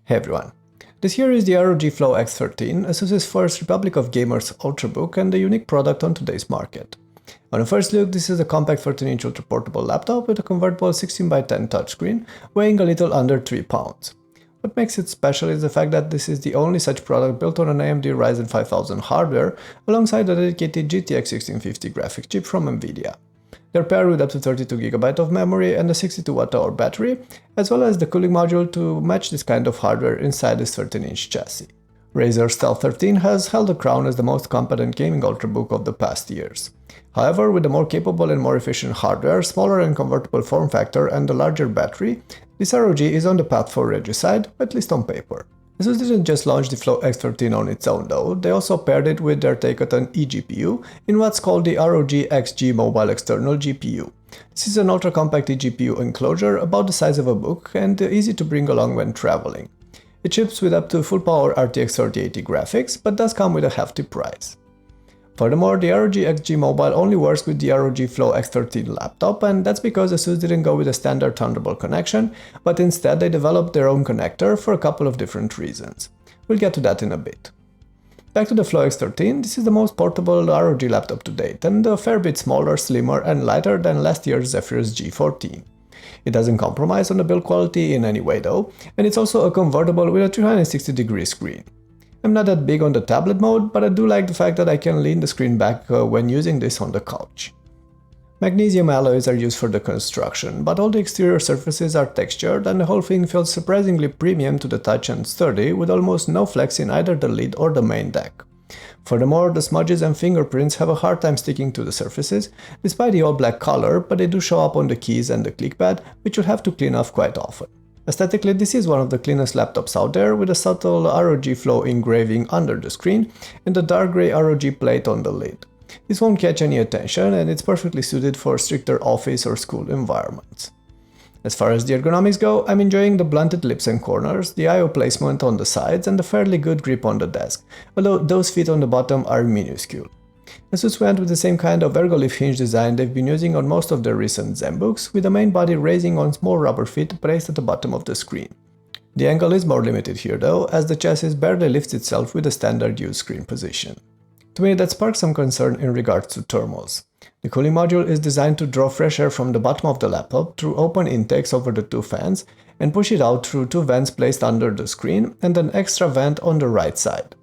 Hey everyone, this here is the ROG Flow X13, ASUS's first Republic of Gamers ultrabook and a unique product on today's market. On a first look, this is a compact 13-inch ultra-portable laptop with a convertible 16x10 touchscreen, weighing a little under 3 pounds. What makes it special is the fact that this is the only such product built on an AMD Ryzen 5000 hardware, alongside a dedicated GTX 1650 graphics chip from Nvidia. They're paired with up to 32GB of memory and a 62Wh battery, as well as the cooling module to match this kind of hardware inside this 13-inch chassis. Razer's Stealth 13 has held the crown as the most competent gaming ultrabook of the past years. However, with a more capable and more efficient hardware, smaller and convertible form factor, and a larger battery, this ROG is on the path for regicide, at least on paper. ASUS didn't just launch the Flow X13 on its own though, they also paired it with their take on eGPU in what's called the ROG XG Mobile external GPU. This is an ultra-compact eGPU enclosure about the size of a book and easy to bring along when traveling. It ships with up to full-power RTX 3080 graphics, but does come with a hefty price. Furthermore, the ROG XG Mobile only works with the ROG Flow X13 laptop, and that's because ASUS didn't go with a standard Thunderbolt connection, but instead they developed their own connector for a couple of different reasons. We'll get to that in a bit. Back to the Flow X13, this is the most portable ROG laptop to date, and a fair bit smaller, slimmer, and lighter than last year's Zephyrus G14. It doesn't compromise on the build quality in any way though, and it's also a convertible with a 360-degree screen. I'm not that big on the tablet mode, but I do like the fact that I can lean the screen back when using this on the couch. Magnesium alloys are used for the construction, but all the exterior surfaces are textured and the whole thing feels surprisingly premium to the touch and sturdy, with almost no flex in either the lid or the main deck. Furthermore, the smudges and fingerprints have a hard time sticking to the surfaces, despite the all-black color, but they do show up on the keys and the clickpad, which you'll have to clean off quite often. Aesthetically, this is one of the cleanest laptops out there, with a subtle ROG Flow engraving under the screen and a dark grey ROG plate on the lid. This won't catch any attention and it's perfectly suited for stricter office or school environments. As far as the ergonomics go, I'm enjoying the blunted lips and corners, the I/O placement on the sides and the fairly good grip on the desk, although those feet on the bottom are minuscule. ASUS went with the same kind of ergolift hinge design they've been using on most of their recent ZenBooks, with the main body raising on small rubber feet placed at the bottom of the screen. The angle is more limited here though, as the chassis barely lifts itself with a standard use screen position. To me, that sparks some concern in regards to thermals. The cooling module is designed to draw fresh air from the bottom of the laptop through open intakes over the two fans and push it out through two vents placed under the screen and an extra vent on the right side.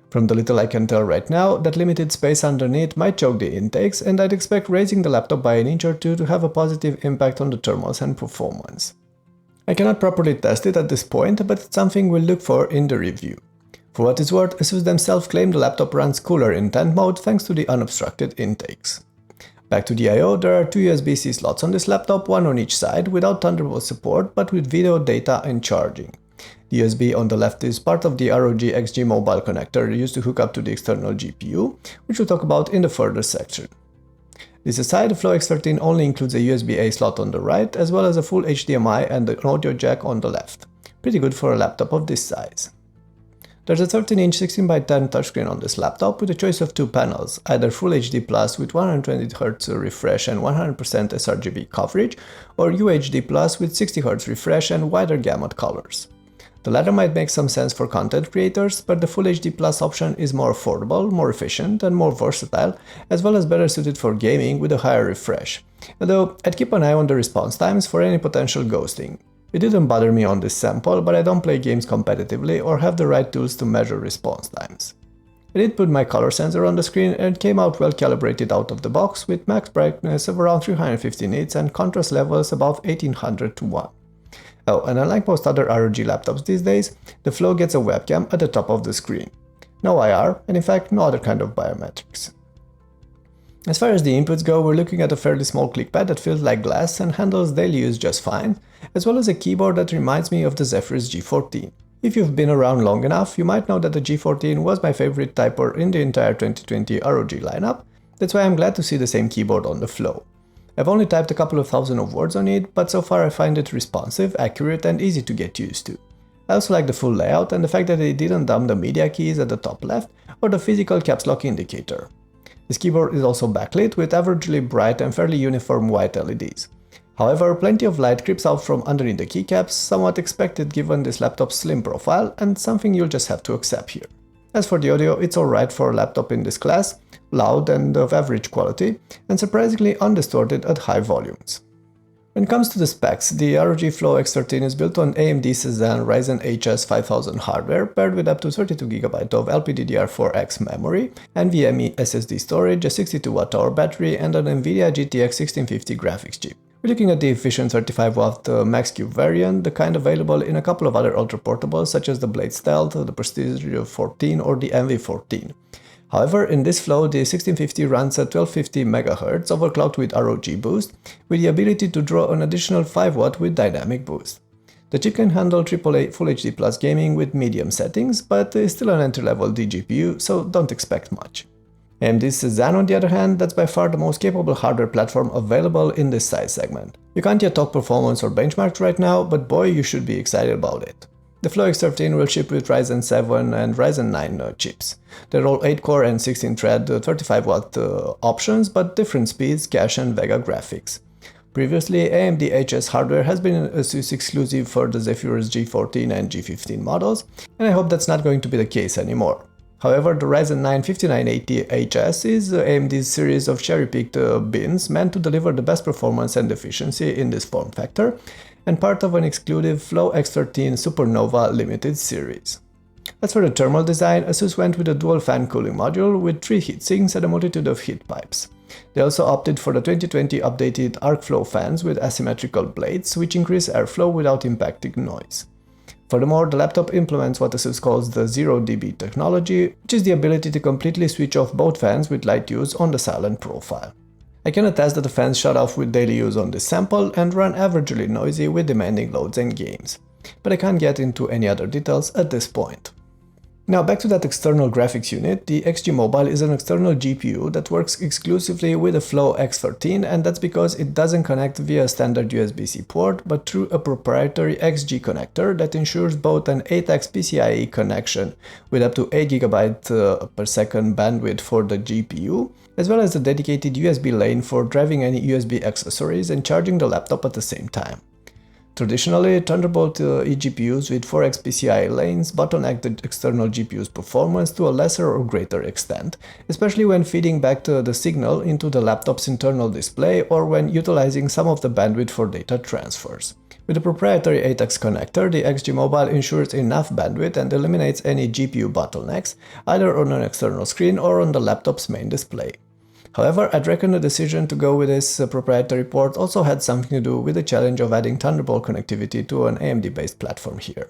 From the little I can tell right now, that limited space underneath might choke the intakes, and I'd expect raising the laptop by an inch or two to have a positive impact on the thermals and performance. I cannot properly test it at this point, but it's something we'll look for in the review. For what it's worth, ASUS themselves claim the laptop runs cooler in tent mode thanks to the unobstructed intakes. Back to the I/O, there are two USB-C slots on this laptop, one on each side, without Thunderbolt support but with video, data and charging. The USB on the left is part of the ROG XG Mobile connector used to hook up to the external GPU, which we'll talk about in the further section. This aside, the Flow X13 only includes a USB-A slot on the right, as well as a full HDMI and an audio jack on the left. Pretty good for a laptop of this size. There's a 13-inch 16x10 touchscreen on this laptop with a choice of two panels, either Full HD Plus with 120Hz refresh and 100% sRGB coverage, or UHD Plus with 60Hz refresh and wider gamut colors. The latter might make some sense for content creators, but the Full HD Plus option is more affordable, more efficient and more versatile, as well as better suited for gaming with a higher refresh. Although I'd keep an eye on the response times for any potential ghosting. It didn't bother me on this sample, but I don't play games competitively or have the right tools to measure response times. I did put my color sensor on the screen and it came out well calibrated out of the box, with max brightness of around 350 nits and contrast levels above 1800 to 1. Oh, and unlike most other ROG laptops these days, the Flow gets a webcam at the top of the screen. No IR, and in fact no other kind of biometrics. As far as the inputs go, we're looking at a fairly small clickpad that feels like glass and handles daily use just fine, as well as a keyboard that reminds me of the Zephyrus G14. If you've been around long enough, you might know that the G14 was my favorite typer in the entire 2020 ROG lineup, that's why I'm glad to see the same keyboard on the Flow. I've only typed a couple of thousand of words on it, but so far I find it responsive, accurate and easy to get used to. I also like the full layout and the fact that they didn't dump the media keys at the top left or the physical caps lock indicator. This keyboard is also backlit with averagely bright and fairly uniform white LEDs. However, plenty of light creeps out from underneath the keycaps, somewhat expected given this laptop's slim profile, and something you'll just have to accept here. As for the audio, it's alright for a laptop in this class, loud and of average quality, and surprisingly undistorted at high volumes. When it comes to the specs, the ROG Flow X13 is built on AMD Ryzen HS 5000 hardware paired with up to 32GB of LPDDR4X memory, NVMe SSD storage, a 62Wh battery, and an Nvidia GTX 1650 graphics chip. We're looking at the efficient 35W Max-Q variant, the kind available in a couple of other ultra-portables such as the Blade Stealth, the Prestige 14 or the MV14. However, in this flow, the 1650 runs at 1250 MHz overclocked with ROG boost, with the ability to draw an additional 5W with dynamic boost. The chip can handle AAA Full HD Plus gaming with medium settings, but is still an entry-level DGPU, so don't expect much. AMD's Zen, on the other hand, that's by far the most capable hardware platform available in this size segment. You can't yet talk performance or benchmarks right now, but boy, you should be excited about it. The Flow X13 will ship with Ryzen 7 and Ryzen 9 chips. They're all 8-core and 16-thread 35W options, but different speeds, cache and Vega graphics. Previously, AMD HS hardware has been an ASUS exclusive for the Zephyrus G14 and G15 models, and I hope that's not going to be the case anymore. However, the Ryzen 9 5980 HS is AMD's series of cherry-picked bins meant to deliver the best performance and efficiency in this form factor, and part of an exclusive Flow X13 Supernova limited series. As for the thermal design, ASUS went with a dual fan cooling module with 3 heatsinks and a multitude of heat pipes. They also opted for the 2020 updated arc flow fans with asymmetrical blades, which increase airflow without impacting noise. Furthermore, the laptop implements what ASUS calls the 0dB technology, which is the ability to completely switch off both fans with light use on the silent profile. I can attest that the fans shut off with daily use on this sample and run averagely noisy with demanding loads and games, but I can't get into any other details at this point. Now back to that external graphics unit, the XG Mobile is an external GPU that works exclusively with the Flow X13, and that's because it doesn't connect via standard USB-C port, but through a proprietary XG connector that ensures both an 8x PCIe connection with up to 8GB per second bandwidth for the GPU, as well as a dedicated USB lane for driving any USB accessories and charging the laptop at the same time. Traditionally, Thunderbolt eGPUs with 4x PCIe lanes bottleneck the external GPU's performance to a lesser or greater extent, especially when feeding back the signal into the laptop's internal display or when utilizing some of the bandwidth for data transfers. With the proprietary 8x connector, the XG Mobile ensures enough bandwidth and eliminates any GPU bottlenecks, either on an external screen or on the laptop's main display. However, I'd reckon the decision to go with this proprietary port also had something to do with the challenge of adding Thunderbolt connectivity to an AMD-based platform here.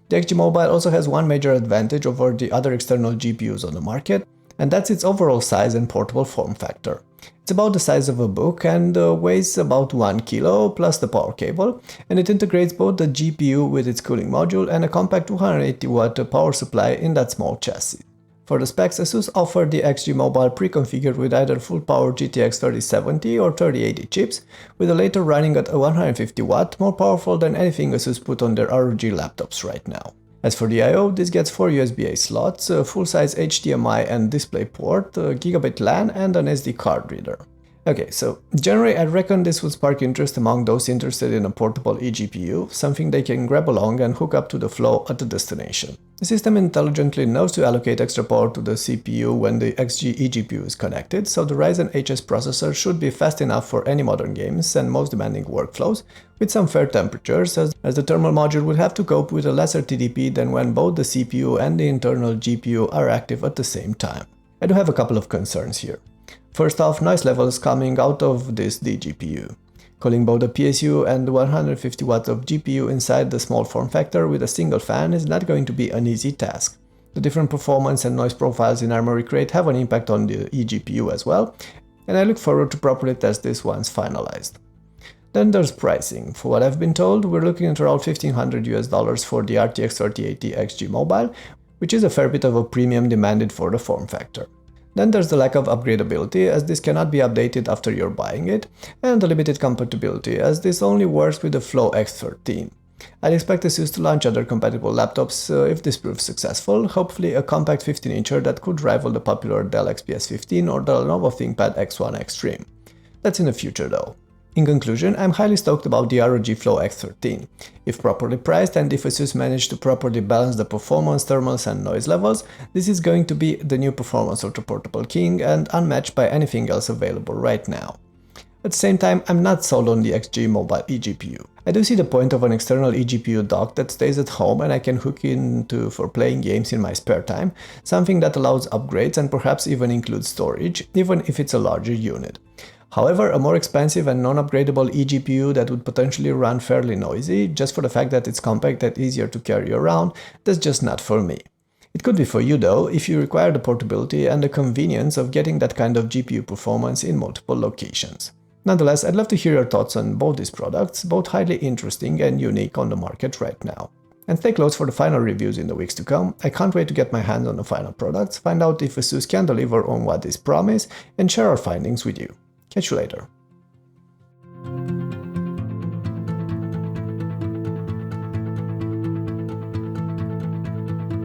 The XG Mobile also has one major advantage over the other external GPUs on the market, and that's its overall size and portable form factor. It's about the size of a book and weighs about 1 kilo plus the power cable, and it integrates both the GPU with its cooling module and a compact 280W power supply in that small chassis. For the specs, ASUS offered the XG Mobile pre-configured with either full-power GTX 3070 or 3080 chips, with the latter running at 150W, more powerful than anything ASUS put on their ROG laptops right now. As for the I/O, this gets 4 USB-A slots, a full-size HDMI and DisplayPort, a gigabit LAN and an SD card reader. Okay, so generally I reckon this would spark interest among those interested in a portable eGPU, something they can grab along and hook up to the Flow at the destination. The system intelligently knows to allocate extra power to the CPU when the XG eGPU is connected, so the Ryzen HS processor should be fast enough for any modern games and most demanding workflows, with some fair temperatures, as the thermal module would have to cope with a lesser TDP than when both the CPU and the internal GPU are active at the same time. I do have a couple of concerns here. First off, noise levels coming out of this DGPU. Calling both a PSU and 150W of GPU inside the small form factor with a single fan is not going to be an easy task. The different performance and noise profiles in Armoury Crate have an impact on the eGPU as well, and I look forward to properly test this once finalized. Then there's pricing. For what I've been told, we're looking at around $1,500 for the RTX 3080 XG Mobile, which is a fair bit of a premium demanded for the form factor. Then there's the lack of upgradability, as this cannot be updated after you're buying it, and the limited compatibility, as this only works with the Flow X13. I'd expect ASUS to launch other compatible laptops if this proves successful, hopefully a compact 15-incher that could rival the popular Dell XPS 15 or the Lenovo ThinkPad X1 Extreme. That's in the future though. In conclusion, I'm highly stoked about the ROG Flow X13. If properly priced and if ASUS managed to properly balance the performance, thermals and noise levels, this is going to be the new performance ultraportable king and unmatched by anything else available right now. At the same time, I'm not sold on the XG Mobile eGPU. I do see the point of an external eGPU dock that stays at home and I can hook into for playing games in my spare time, something that allows upgrades and perhaps even includes storage, even if it's a larger unit. However, a more expensive and non-upgradable eGPU that would potentially run fairly noisy, just for the fact that it's compact and easier to carry around, that's just not for me. It could be for you though, if you require the portability and the convenience of getting that kind of GPU performance in multiple locations. Nonetheless, I'd love to hear your thoughts on both these products, both highly interesting and unique on the market right now. And stay close for the final reviews in the weeks to come. I can't wait to get my hands on the final products, find out if ASUS can deliver on what is promised, and share our findings with you. Catch you later.